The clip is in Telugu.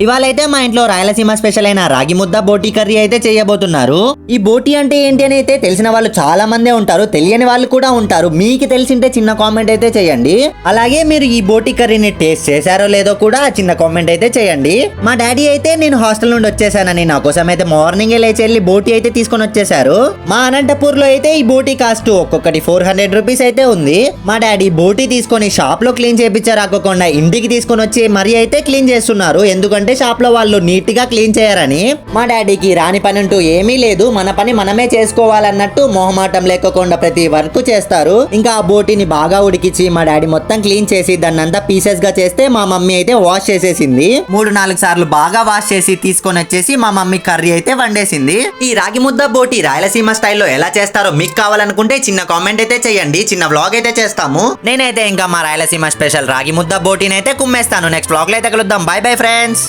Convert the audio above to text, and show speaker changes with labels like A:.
A: ఇవాళ అయితే మా ఇంట్లో రాయలసీమ స్పెషల్ అయిన రాగి ముద్ద బోటీ కర్రీ అయితే చేయబోతున్నారు. ఈ బోటీ అంటే ఏంటి అని అయితే తెలిసిన వాళ్ళు చాలా మందే ఉంటారు, తెలియని వాళ్ళు కూడా ఉంటారు. మీకు తెలిసింటే చిన్న కామెంట్ అయితే చేయండి. అలాగే మీరు ఈ బోటీ కర్రీని టేస్ట్ చేశారో లేదో కూడా చిన్న కామెంట్ అయితే చేయండి. మా డాడీ అయితే నేను హాస్టల్ నుండి వచ్చేసానని నా కోసం అయితే మార్నింగ్ లేచి వెళ్ళి బోటీ అయితే తీసుకొని వచ్చేసారు. మా అనంతపూర్ లో అయితే ఈ బోటీ కాస్ట్ ఒక్కొక్కటి 400 రూపీస్ అయితే ఉంది. మా డాడీ బోటీ తీసుకొని షాప్ లో క్లీన్ చేయించారు, ఆకోకుండా ఇంటికి తీసుకొని వచ్చి మరీ అయితే క్లీన్ చేస్తున్నారు. ఎందుకంటే షాప్ లో వాళ్ళు నీట్ గా క్లీన్ చేయరని. మా డాడీకి రాని పని అంటూ ఏమీ లేదు, మన పని మనమే చేసుకోవాలన్నట్టు మొహమాటం లేకుండా ప్రతి వర్క్ చేస్తారు. ఇంకా ఆ బోటీని బాగా ఉడికించి మా డాడీ మొత్తం క్లీన్ చేసి దాన్ని అంతా పీసెస్ గా చేస్తే మా మమ్మీ అయితే వాష్ చేసేసింది. 3-4 సార్లు బాగా వాష్ చేసి తీసుకొని వచ్చేసి మా మమ్మీ కర్రీ అయితే వండేసింది. ఈ రాగి ముద్ద బోటీ రాయలసీమ స్టైల్లో ఎలా చేస్తారో మీకు కావాలనుకుంటే చిన్న కామెంట్ అయితే చేయండి, చిన్న వ్లాగ్ అయితే చేస్తాము. నేనైతే ఇంకా మా రాయలసీమ స్పెషల్ రాగి ముద్ద బోటీని అయితే కుమ్మేస్తాను. నెక్స్ట్ వ్లాగ్ లో అయితే కలుద్దాం. By bye friends.